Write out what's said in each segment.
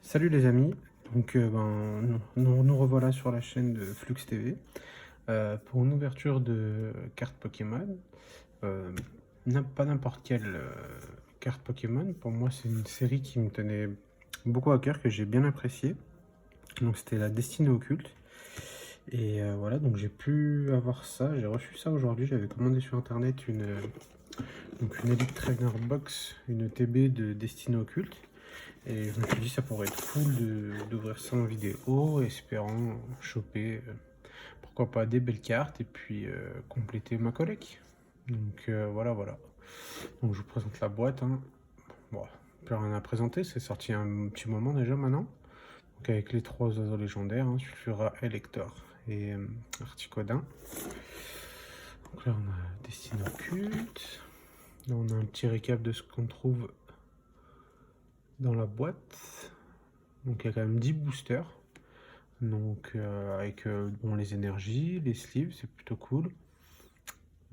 Salut les amis, donc nous revoilà sur la chaîne de Flux TV pour une ouverture de cartes Pokémon. Euh, pas n'importe quelle carte Pokémon, pour moi c'est une série qui me tenait beaucoup à cœur, que j'ai bien appréciée. Donc c'était la Destinée Occulte. Et voilà, donc j'ai pu avoir ça, j'ai reçu ça aujourd'hui, j'avais commandé sur internet une Elite Trainer Box, une TB de Destinée Occulte. Et je me suis dit ça pourrait être cool d'ouvrir ça en vidéo, espérant choper, pourquoi pas, des belles cartes et puis compléter ma collecte. Donc voilà. Donc je vous présente la boîte, hein. Bon, plus rien à présenter, c'est sorti un petit moment déjà maintenant. Donc avec les trois oiseaux légendaires, hein, Sulfura, Elector et Articodin. Donc là on a Destinée Occulte. Là on a un petit récap de ce qu'on trouve dans la boîte. Donc il y a quand même 10 boosters. Donc avec bon, les énergies, les sleeves, c'est plutôt cool.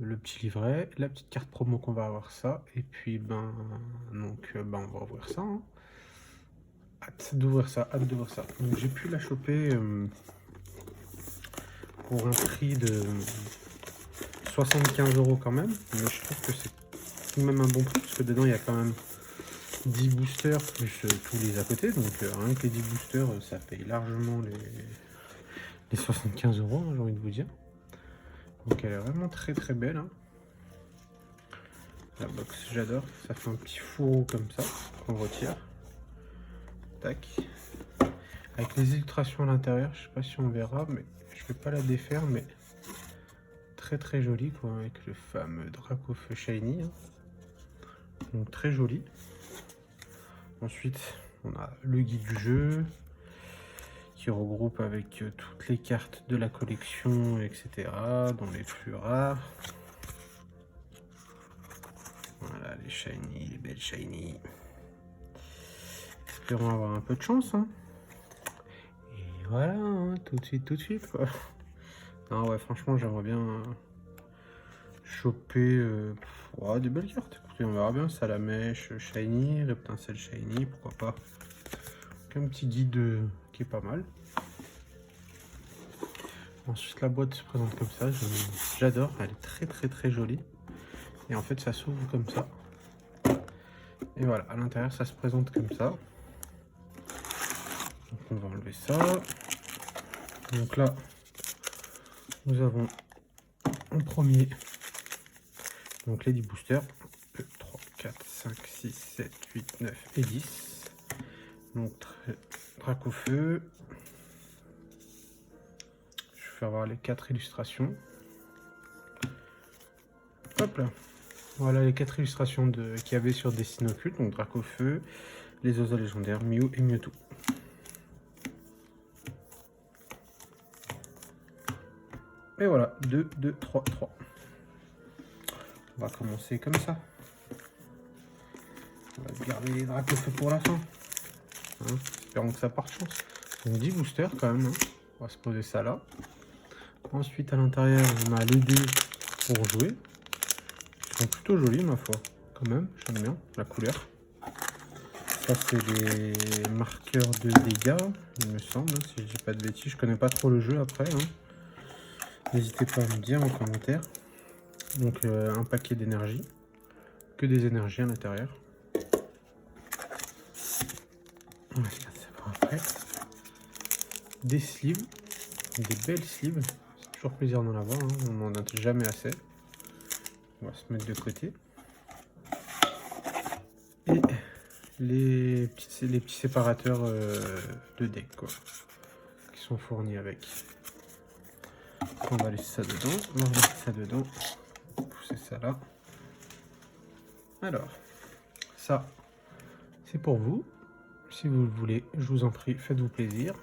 Le petit livret, la petite carte promo qu'on va avoir ça. Et puis on va ouvrir ça, hein. Hâte d'ouvrir ça, hâte d'ouvrir ça. Donc j'ai pu la choper pour un prix de 75 € quand même. Mais je trouve que c'est tout de même un bon prix, parce que dedans il y a quand même 10 boosters plus tous les à côté. Donc rien que les 10 boosters, ça paye largement les 75 €, hein, j'ai envie de vous dire. Donc elle est vraiment très belle, hein. La box, j'adore. Ça fait un petit fourreau comme ça qu'on retire. Tac. Avec les illustrations à l'intérieur, je sais pas si on verra, mais je vais pas la défaire, mais très joli quoi, avec le fameux Dracofeu Shiny, hein. Donc très joli. Ensuite, on a le guide du jeu qui regroupe avec toutes les cartes de la collection, etc. dont les plus rares. Voilà, les shiny, les belles shiny. Espérons avoir un peu de chance, hein. Et voilà, hein, tout de suite, quoi. Non, ouais, franchement, j'aimerais bien choper ouais, des belles cartes. Écoutez, on verra bien. Salamèche, shiny, Reptincelle shiny, pourquoi pas. Donc, un petit guide qui est pas mal. Ensuite, la boîte se présente comme ça. J'adore, elle est très jolie. Et en fait, ça s'ouvre comme ça. Et voilà, à l'intérieur, ça se présente comme ça. Donc, on va enlever ça. Donc là, nous avons en premier donc les 10 boosters. 2, 3, 4, 5, 6, 7, 8, 9 et 10. Donc Dracofeu. Je vais faire voir les 4 illustrations. Hop là. Voilà les 4 illustrations qu'il y avait sur Destinée Occulte. Donc Dracofeu, les oiseaux légendaires, Mew et Mewtwo. Et voilà, 2, 2, 3, 3. On va commencer comme ça. On va garder les Dracofeu pour la fin. Hein, espérons que ça parte chance. Donc 10 boosters quand même, hein. On va se poser ça là. Ensuite à l'intérieur on a les dés pour jouer. Ils sont plutôt jolis ma foi. Quand même, j'aime bien la couleur. Ça c'est des marqueurs de dégâts, il me semble, hein, si je dis pas de bêtises. Je connais pas trop le jeu après, hein. N'hésitez pas à me dire en commentaire. Donc un paquet d'énergie. Que des énergies à l'intérieur. On va se garder ça pour après. Des sleeves. Des belles sleeves. C'est toujours plaisir d'en avoir, hein. On n'en a jamais assez. On va se mettre de côté. Et les petits séparateurs de deck quoi, qui sont fournis avec. On va laisser ça dedans. On va mettre ça dedans. Pousser ça là. Alors, ça, c'est pour vous. Si vous le voulez, je vous en prie, faites-vous plaisir.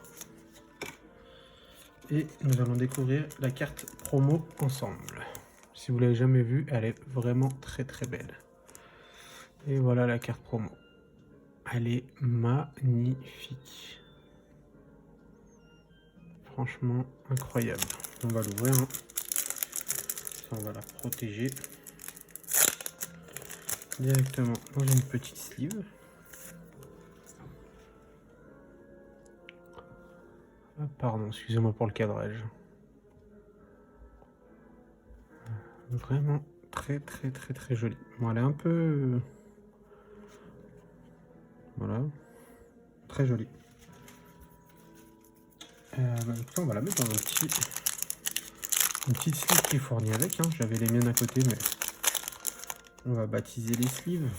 Et nous allons découvrir la carte promo ensemble. Si vous l'avez jamais vue, elle est vraiment très belle. Et voilà la carte promo. Elle est magnifique. Franchement incroyable. On va l'ouvrir, hein. Ça, on va la protéger directement dans une petite sleeve. Ah, pardon, excusez-moi pour le cadrage. Vraiment très très très très jolie. Bon, elle est un peu... Voilà. Très jolie. Écoutez, on va la mettre dans une petite sleeve qui est fournie avec. Hein. J'avais les miennes à côté, mais on va baptiser les sleeves.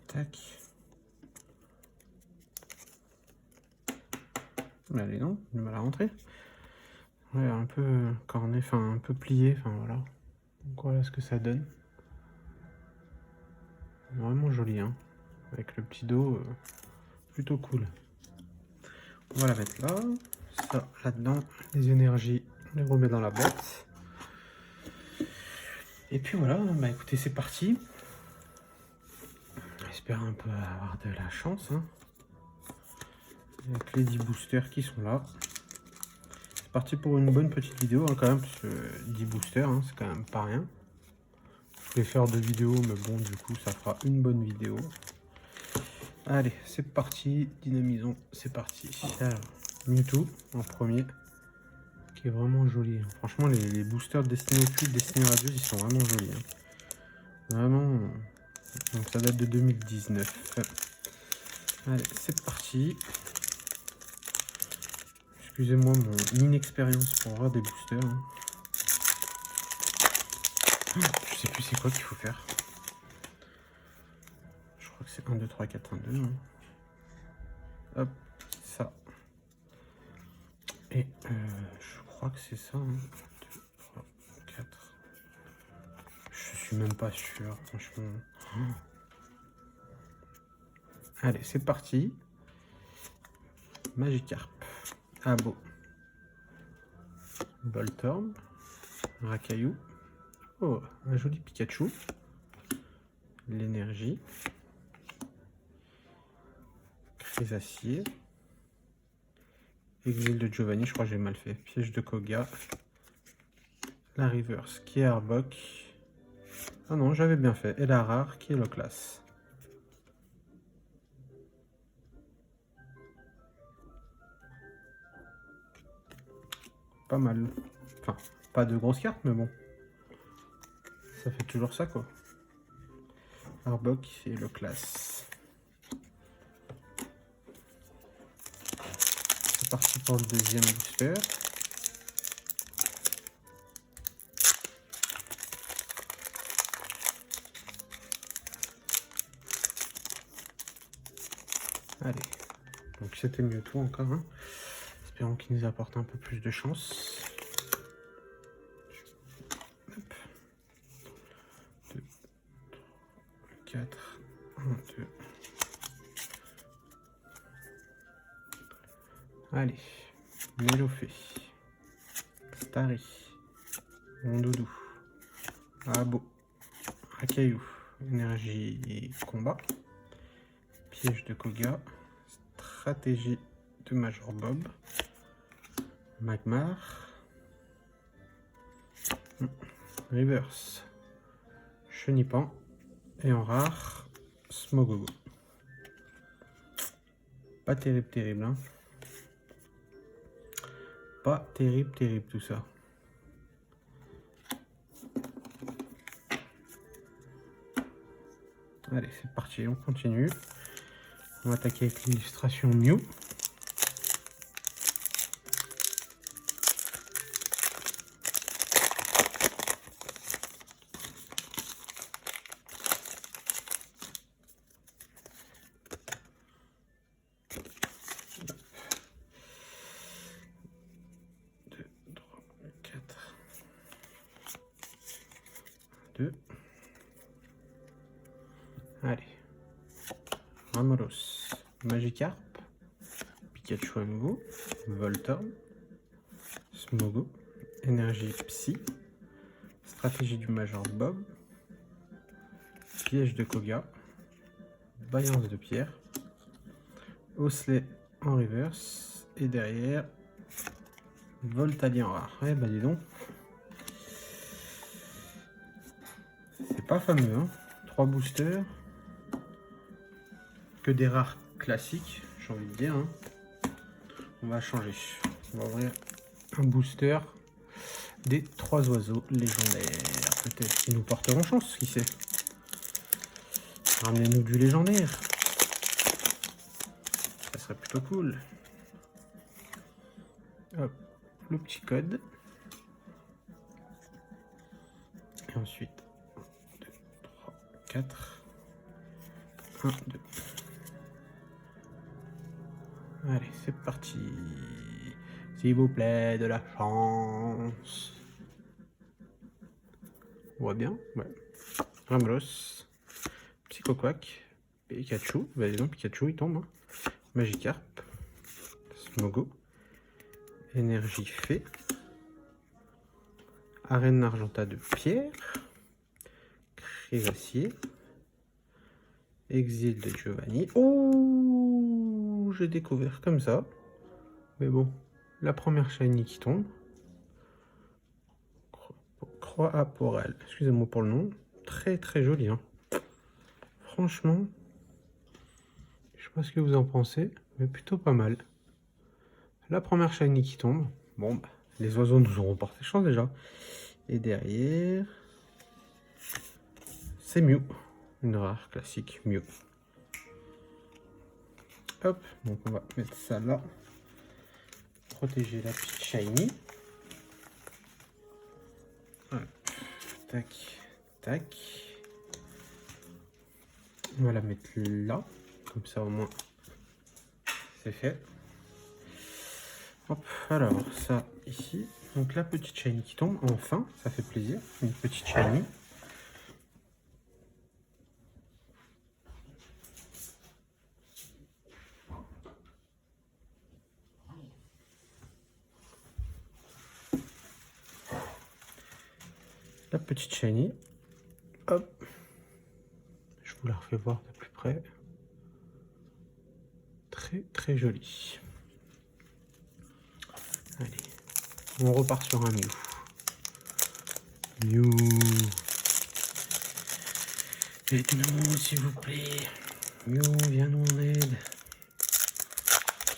Tac. Allez, non, du mal à rentrer. Ouais, un peu corné, enfin un peu plié, enfin voilà. Donc voilà ce que ça donne. Vraiment joli, hein. Avec le petit dos, plutôt cool. On va la mettre là. Ça, là-dedans, les énergies, on les remet dans la boîte. Et puis voilà, bah écoutez, c'est parti. J'espère un peu avoir de la chance. Hein. Avec les 10 boosters qui sont là. C'est parti pour une bonne petite vidéo hein, quand même, parce que 10 boosters, hein, c'est quand même pas rien. Je voulais faire 2 vidéos, mais bon, du coup, ça fera une bonne vidéo. Allez, c'est parti, dynamisons, c'est parti. Alors, Mewtwo en premier, qui est vraiment joli. Franchement, les boosters de Destiny Ocult, Destiny Radius, ils sont vraiment jolis. Hein. Vraiment, donc ça date de 2019. Allez, c'est parti. Excusez-moi mon inexpérience pour avoir des boosters. Hein. Je sais plus c'est quoi qu'il faut faire. Je crois que c'est 1, 2, 3, 4, 1, 2. Hein. Hop, ça. Et je crois que c'est ça. Hein. 2, 3, 4. Je suis même pas sûr, franchement. Allez, c'est parti. Magikarp. Abo. Voltorb. Rakaillou. Oh, un joli Pikachu. L'énergie. Crésacier. Exil de Giovanni, je crois que j'ai mal fait. Piège de Koga. La reverse qui est Arbok. Ah non, j'avais bien fait. Et la rare qui est le classe. Pas mal. Enfin, pas de grosses cartes, mais bon. Ça fait toujours ça, quoi. Arbok et le classe. C'est parti pour le deuxième booster. Allez. Donc c'était Mewtwo encore. Hein. Espérons qu'il nous apporte un peu plus de chance. 2, 4, 1, 2. Allez. Mélofée. Starry. Rondoudou. Abo. Rakaillou. Énergie et combat. Piège de Koga. Stratégie de Major Bob. Magmar. Reverse. Chenipan. Et en rare, Smogogo. Pas terrible, terrible. Hein. Pas terrible, terrible tout ça. Allez, c'est parti, on continue. On va attaquer avec l'illustration Mew. Allez. Ramolos. Magikarp. Pikachu à nouveau. Voltorb. Smogo. Énergie Psy. Stratégie du Major Bob. Piège de Koga. Vaillance de pierre. Osley en reverse. Et derrière, Voltali en rare. Ouais, bah dis donc. C'est pas fameux, hein. 3 boosters. que des rares classiques, j'ai envie de dire. Hein. On va changer. On va ouvrir un booster des 3 oiseaux légendaires. Peut-être qu'ils nous porteront chance, qui sait. Ramenez-nous du légendaire. Ça serait plutôt cool. Hop, le petit code. Et ensuite, 1, 2, 3, 4. 1, 2. Allez, c'est parti. S'il vous plaît, de la chance. On voit bien, ouais. Ramlos, Psychoquack, Pikachu. Bah dis donc, Pikachu, il tombe. Hein. Magikarp, Smogo, Énergie Fée, Arène Argenta de Pierre, Crévassier, Exil de Giovanni. Oh, j'ai découvert comme ça. Mais bon, la première shiny qui tombe. Croix à Porel. Excusez-moi pour le nom. Très très joli. Hein. Franchement, je sais pas ce que vous en pensez, mais plutôt pas mal. La première shiny qui tombe. Bon, bah, les oiseaux nous auront porté chance déjà. Et derrière, c'est Mew. Une rare classique Mew. Hop, donc on va mettre ça là. Protéger la petite shiny. Voilà. Tac, tac. On va la mettre là. Comme ça au moins c'est fait. Hop, alors ça ici. Donc la petite shiny qui tombe, enfin, ça fait plaisir. Une petite shiny. La petite shiny. Hop. Je vous la refais voir de plus près. Très très joli. Allez. On repart sur un Mew. Mew. Aide-nous s'il vous plaît. Mew, viens-nous en aide.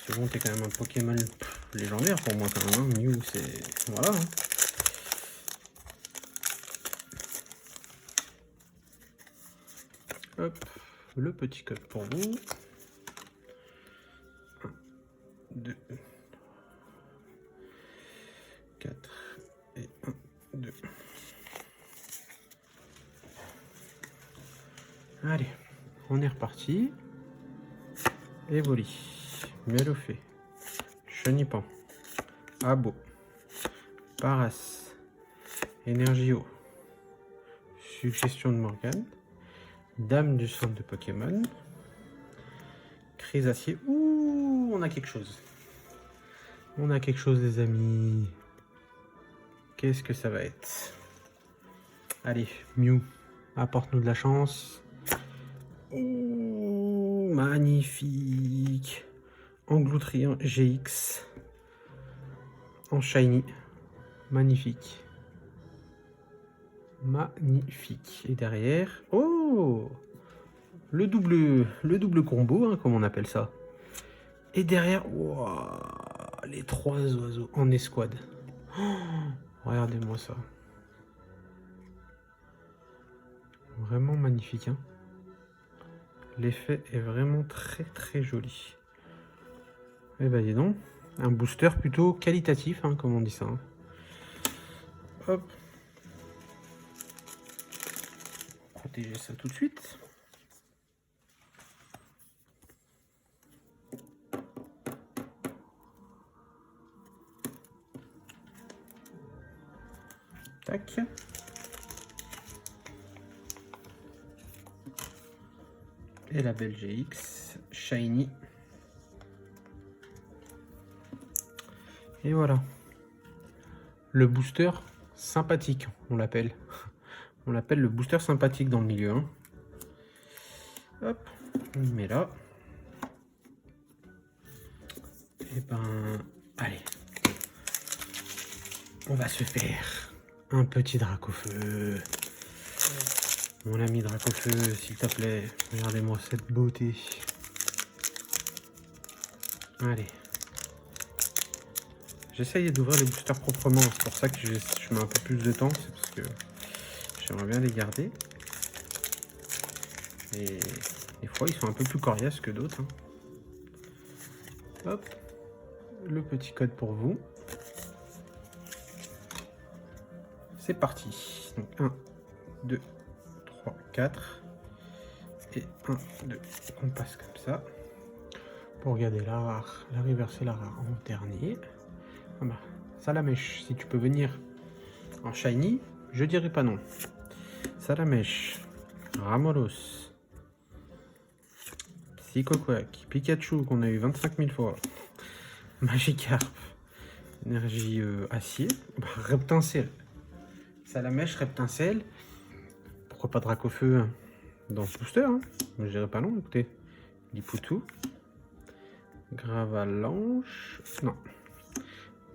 C'est bon, t'es quand même un Pokémon légendaire pour moi quand même. Hein. Mew, c'est... Voilà. Hein. Hop, le petit code pour vous. 1, 2, 4 et 1, 2. Allez, on est reparti. Evoli, Mialofé, Chenipan, Abo, Paras, Énergio, Suggestion de Morgane, Dame du centre de Pokémon, Crésacier. Ouh, on a quelque chose. On a quelque chose, les amis. Qu'est-ce que ça va être? Allez, Mew, apporte-nous de la chance. Oh, magnifique. Engloutrian GX en shiny. Magnifique. Magnifique. Et derrière, oh, le double combo, hein, comme on appelle ça. Et derrière, wow, les 3 oiseaux en escouade. Oh, regardez-moi ça. Vraiment magnifique. Hein. L'effet est vraiment très très joli. Et ben dis donc, un booster plutôt qualitatif, hein, comme on dit ça. Hein. Hop. Protéger ça tout de suite. Tac. Et la belle GX Shiny. Et voilà. Le booster sympathique, on l'appelle. On l'appelle le booster sympathique dans le milieu. Hein. Hop, on le met là. Et ben, allez. On va se faire un petit Dracofeu. Mon ami Dracofeu, s'il te plaît, regardez-moi cette beauté. Allez. J'essaye d'ouvrir les boosters proprement, c'est pour ça que je mets un peu plus de temps, c'est parce que j'aimerais bien les garder. Et des fois, ils sont un peu plus coriaces que d'autres. Hein. Hop, le petit code pour vous. C'est parti. Donc 1, 2, 3, 4. Et 1, 2. On passe comme ça. Pour regarder la rare, la reverse et la rare en dernier. Ah bah, Salamèche, si tu peux venir en shiny, je dirais pas non. Salamèche, Ramolos, Psychoquack, Pikachu qu'on a eu 25 000 fois, Magikarp, énergie acier, bah, Reptincelle, Salamèche, Reptincelle, pourquoi pas Dracofeu dans ce booster, hein. Je dirais pas non, écoutez, Lipoutou, Gravalanche, non,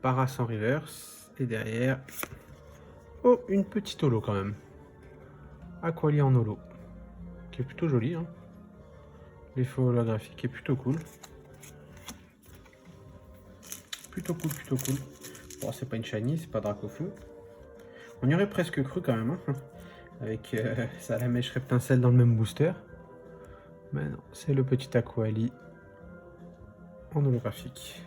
Paras en reverse, et derrière, oh, une petite holo quand même, Aquali en holo, qui est plutôt joli, hein. L'effet holographique est plutôt cool. Plutôt cool, plutôt cool. Bon, c'est pas une shiny, c'est pas Dracofeu. On y aurait presque cru quand même, hein, avec Salamèche Reptincelle dans le même booster. Mais non, c'est le petit Aquali en holographique.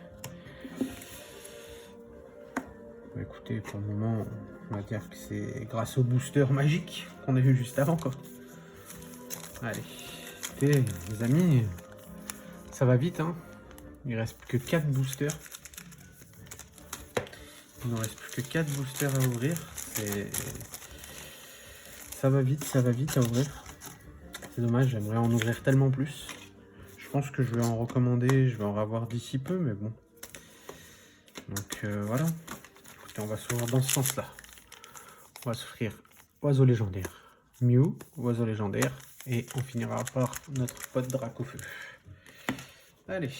Bah, écoutez, pour le moment, on va dire que c'est grâce au booster magique qu'on a eu juste avant, quoi. Allez, écoutez, les amis, ça va vite, hein. Il reste plus que 4 boosters. Il ne reste plus que 4 boosters à ouvrir. Ça va vite à ouvrir. C'est dommage, j'aimerais en ouvrir tellement plus. Je pense que je vais en recommander, je vais en avoir d'ici peu, mais bon. Donc voilà. Écoutez, on va s'ouvrir dans ce sens-là. On va s'offrir oiseau légendaire, Mew, oiseau légendaire, et on finira par notre pote Dracofeu. Allez.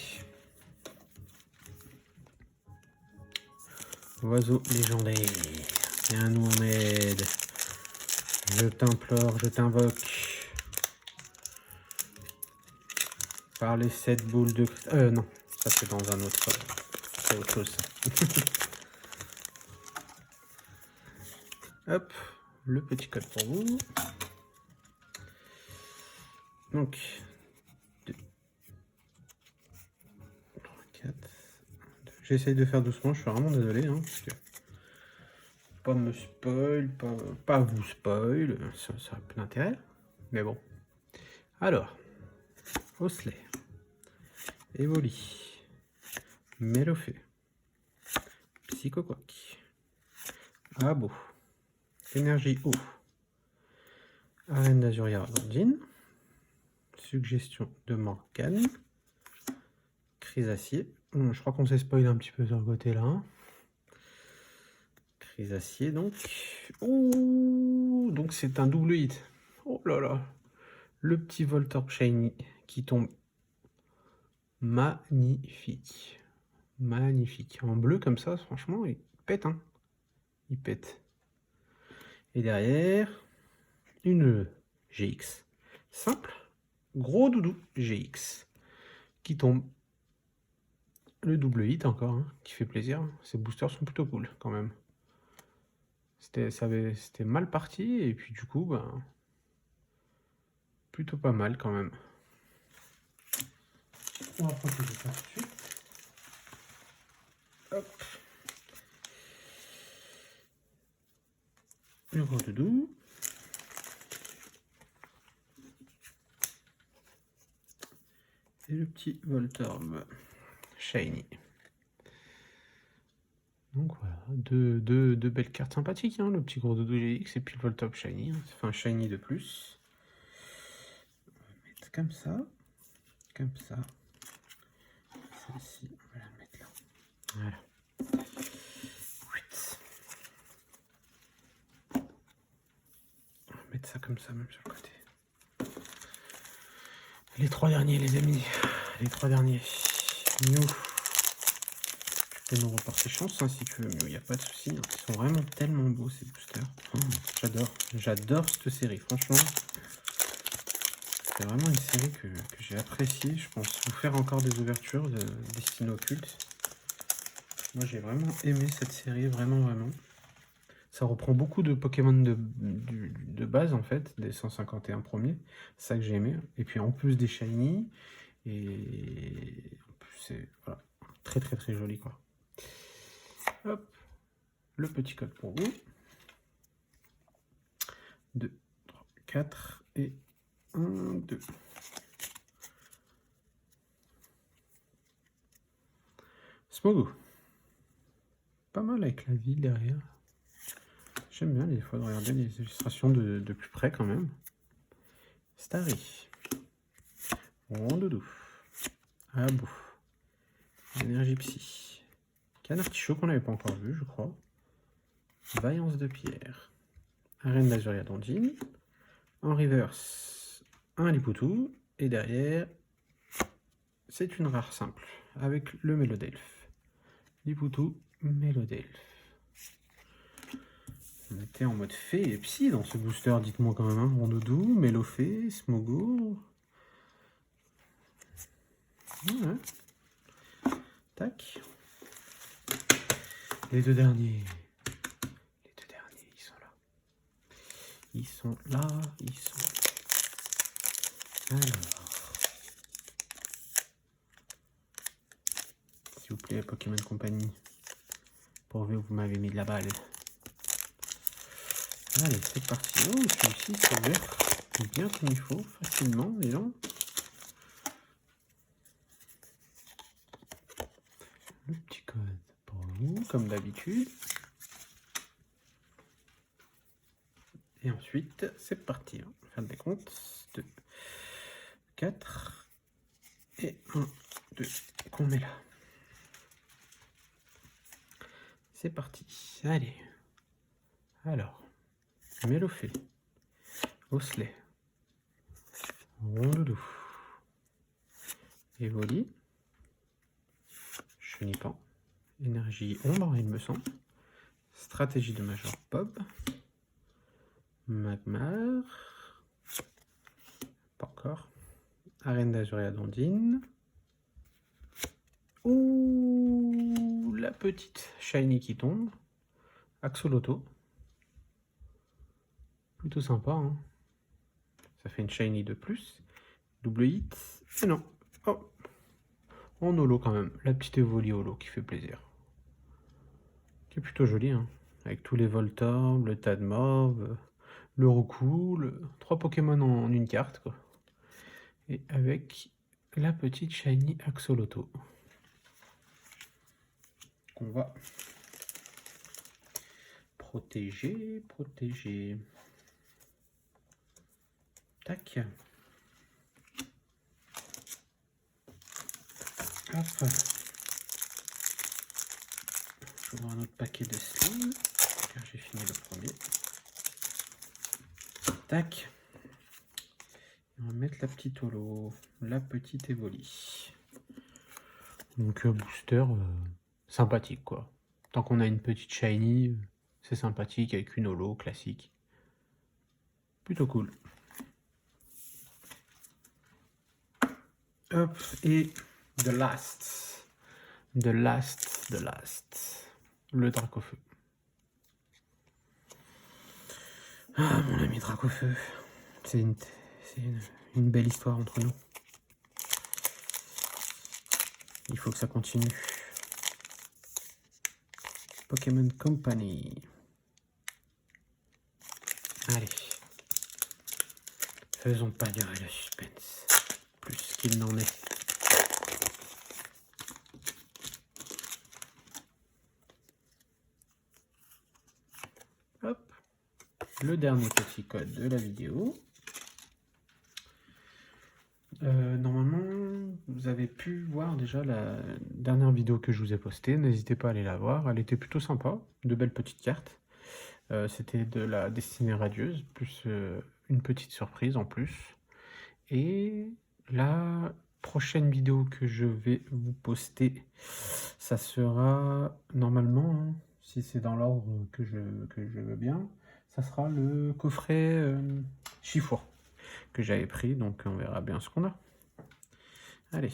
Oiseau légendaire, viens-nous en aide. Je t'implore, je t'invoque. Par les 7 boules de... non, ça c'est dans un autre... c'est autre chose ça. Hop, le petit code pour vous. Donc, 2, 3, 4... J'essaye de faire doucement, je suis vraiment désolé. Hein, parce que pas me spoil, pas vous spoil, ça a peu d'intérêt. Mais bon. Alors, Osley, Evoli, Melofeu, Psychoquack, Abo, Énergie eau, Arène d'Azuria Vandine, Suggestion de Morgane, Chrysacier. Je crois qu'on s'est spoilé un petit peu sur le côté là. Hein. Chrysacier donc. Oh, donc c'est un double hit. Oh là là. Le petit Voltorb Shiny qui tombe. Magnifique. Magnifique. En bleu comme ça, franchement, il pète. Hein. Il pète. Et derrière, une GX. Simple. Gros doudou GX. Qui tombe. Le double hit encore, hein, qui fait plaisir. Ces boosters sont plutôt cool quand même. C'était mal parti et puis du coup, ben, plutôt pas mal quand même. On va protéger ça tout de suite. Hop. Le gros doudou. Et le petit Voltorb Shiny. Donc voilà, deux belles cartes sympathiques, hein, le petit gros doudou GX et puis le Voltorb Shiny. Hein, ça fait un Shiny de plus. On va mettre comme ça. Comme ça. Celle-ci, on va la mettre là. Voilà. On va mettre ça comme ça, même sur le côté. Les 3 derniers, les amis. Les 3 derniers. Mew. Tu peux nous reporter chance hein, si tu veux, Mew. Il n'y a pas de souci. Hein. Ils sont vraiment tellement beaux ces boosters. Oh, j'adore. J'adore cette série, franchement. C'est vraiment une série que j'ai appréciée. Je pense vous faire encore des ouvertures destinées aux cultes. Moi, j'ai vraiment aimé cette série, vraiment. Ça reprend beaucoup de Pokémon de base, en fait, des 151 premiers. C'est ça que j'ai aimé. Et puis, en plus des Shiny, et en plus, c'est voilà, très, très, très joli, quoi. Hop, le petit code pour vous. 2, 3, 4 et 1, 2. Smogo. Pas mal avec la ville derrière. J'aime bien des fois de regarder les illustrations de plus près quand même. Starry. Rondoudou. Abou. Énergie Psy. Canartichaud qu'on n'avait pas encore vu, je crois. Vaillance de pierre. Arène d'Azuria d'Ondine. En reverse, un Lipoutou. Et derrière, c'est une rare simple avec le Mélodelphe. Lipoutou, Mélodelphe. On était en mode fée et psy dans ce booster, dites-moi quand même. Hein. Rondoudou, Mélofée, Smogo. Ouais. Tac. Les deux derniers. Les deux derniers, ils sont là. Ils sont là, ils sont là. Alors. S'il vous plaît, Pokémon Company. Pourvu que vous m'avez mis de la balle. Allez, c'est parti. Oh, celui-ci s'ouvre bien comme il faut, facilement, les gens. Le petit code pour vous, comme d'habitude. Et ensuite, c'est parti. On va faire le décompte. 2, 4 et 1, 2 qu'on met là. C'est parti. Allez. Alors, Mélofée, Osley, Rondoudou, Evoli, Chenipan, Énergie Ombre, il me semble, Stratégie de Major Bob, Magmar, pas encore, Arène d'Azuria d'Ondine, ouh, la petite Shiny qui tombe, Axolotl, plutôt sympa, hein. Ça fait une Shiny de plus, double hit, et non, oh, en holo quand même, la petite Evoli holo qui fait plaisir. Qui est plutôt joli, hein. Avec tous les Voltorb, le Tadmorb, le Roucoule, 3 Pokémon en une carte, quoi. Et avec la petite Shiny Axolotl. Qu'on va protéger. Tac. Hop. J'ouvre un autre paquet de slim, car j'ai fini le premier. Tac. Et on va mettre la petite holo, la petite Evoli. Donc booster sympathique quoi. Tant qu'on a une petite shiny, c'est sympathique avec une holo classique. Plutôt cool. Hop, et the last. Le Dracofeu. Ah, mon ami Dracofeu. C'est une belle histoire entre nous. Il faut que ça continue. Pokémon Company. Allez. Faisons pas durer le suspense. Plus qu'il n'en est. Hop. Le dernier petit code de la vidéo. Normalement, vous avez pu voir déjà la dernière vidéo que je vous ai postée. N'hésitez pas à aller la voir. Elle était plutôt sympa. De belles petites cartes. C'était de la destinée radieuse, plus une petite surprise en plus. Et la prochaine vidéo que je vais vous poster, ça sera normalement, hein, si c'est dans l'ordre que je veux bien, ça sera le coffret Chiffon. que j'avais pris, donc on verra bien ce qu'on a. Allez,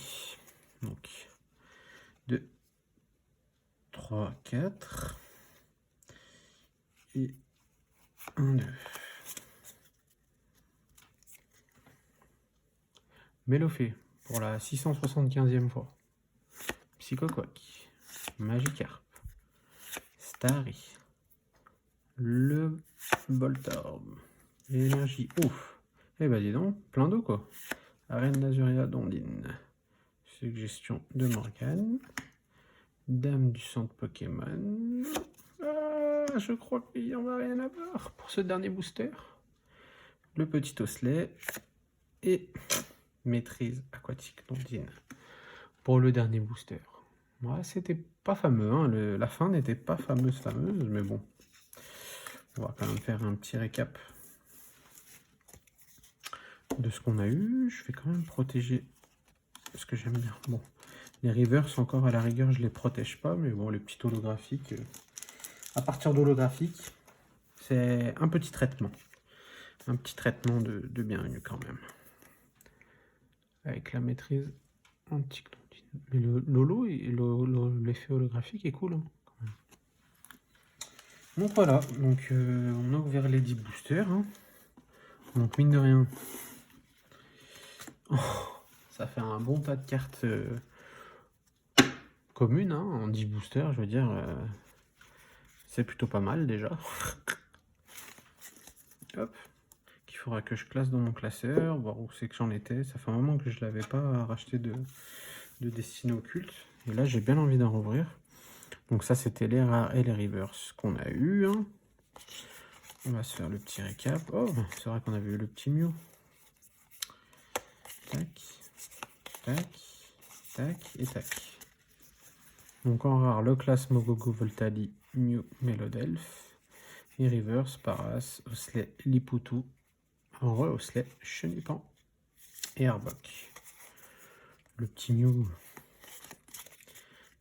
donc 2, 3, 4 et 1, 2. Mélofée pour la 675e fois. Psychoquack, Magikarp, Starry, le Voltorb, Énergie, ouf. Eh ben dis donc, plein d'eau quoi. Arène d'Azuria d'Ondine. Suggestion de Morgane. Dame du centre Pokémon. Ah, je crois qu'il n'y en a rien à voir pour ce dernier booster. Le petit osselet. Et maîtrise aquatique d'Ondine pour le dernier booster. Ouais, c'était pas fameux, hein. La fin n'était pas fameuse, mais bon. On va quand même faire un petit récap de ce qu'on a eu. Je vais quand même protéger ce que j'aime bien. Bon, les reverse encore à la rigueur, je les protège pas, mais bon, les petits holographiques, à partir d'holographiques, c'est un petit traitement. Un petit traitement de bienvenue quand même. Avec la maîtrise antique. Mais l'effet holographique est cool, hein, quand même. Donc voilà, donc on a ouvert les 10 boosters. Hein. Donc mine de rien, ça fait un bon tas de cartes communes, hein, en 10 boosters, je veux dire, c'est plutôt pas mal déjà. Hop, qu'il faudra que je classe dans mon classeur, voir où c'est que j'en étais. Ça fait un moment que je l'avais pas racheté de Destiny Occulte, et là j'ai bien envie d'en rouvrir. Donc ça c'était les rares et les reverse qu'on a eu. Hein. On va se faire le petit récap. Oh, c'est vrai qu'on avait eu le petit Mew. Tac, tac, tac et tac. Donc en rare, le classe Mogogo Voltali, Mew, Melodelph. Et reverse, Paras, Osselet, Liputu, Osselet, Chenipan et Arbok. Le petit Mew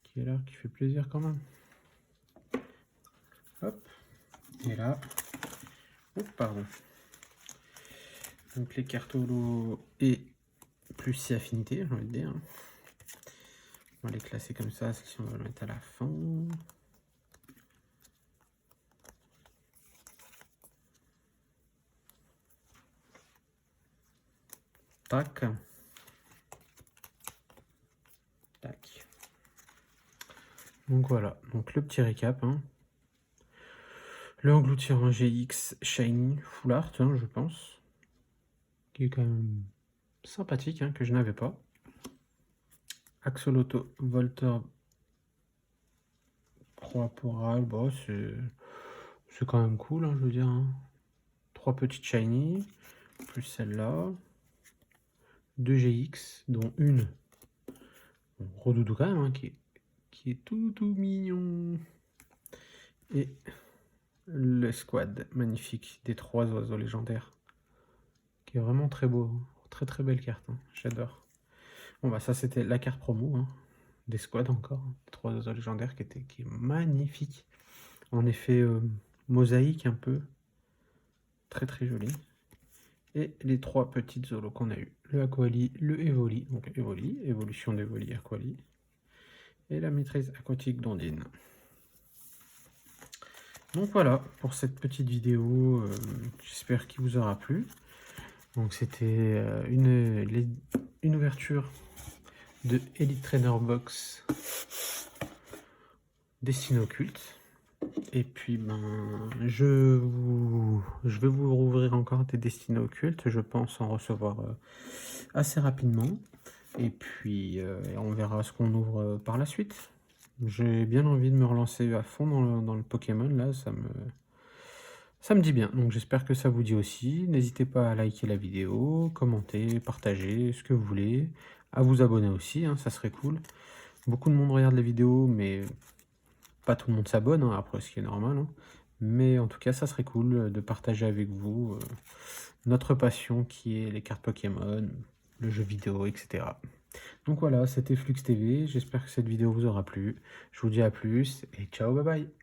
qui est là, qui fait plaisir quand même. Hop, et là, oh, pardon. Donc les cartes holo et plus si affinité, j'ai envie de dire. On va les classer comme ça, si on va le mettre à la fin. Tac. Tac. Donc voilà, donc le petit récap. Hein. Le engloutirant GX Shiny Full Art, hein, je pense. Qui est quand même sympathique, hein, que je n'avais pas. Axolotl Voltorb Corporal, bah, c'est quand même cool, hein, je veux dire. Hein. 3 petites Shiny, plus celle-là. 2 GX, dont une Redoudou quand même, hein, qui est tout mignon. Et le squad magnifique des 3 oiseaux légendaires, qui est vraiment très beau. Hein. Très belle carte, hein. J'adore. Bon bah ça c'était la carte promo, hein, des squads encore, hein, 3 oiseaux légendaires qui est magnifique. En effet mosaïque un peu, très joli. Et les 3 petites zolos qu'on a eu, le Aquali, le Evoli, donc Evoli, évolution d'Evoli Aquali, et la maîtrise aquatique d'Ondine. Donc voilà pour cette petite vidéo, j'espère qu'il vous aura plu. Donc c'était une ouverture de Elite Trainer Box Destiny Occulte. Et puis ben je vais vous rouvrir encore des Destiny Occulte, je pense en recevoir assez rapidement. Et puis on verra ce qu'on ouvre par la suite. J'ai bien envie de me relancer à fond dans le Pokémon, là, ça me dit bien. Donc j'espère que ça vous dit aussi. N'hésitez pas à liker la vidéo, commenter, partager, ce que vous voulez. À vous abonner aussi, hein, ça serait cool. Beaucoup de monde regarde les vidéos, mais pas tout le monde s'abonne, hein, après, ce qui est normal. Hein. Mais en tout cas, ça serait cool de partager avec vous notre passion qui est les cartes Pokémon, le jeu vidéo, etc. Donc voilà, c'était Flux TV. J'espère que cette vidéo vous aura plu. Je vous dis à plus et ciao, bye bye.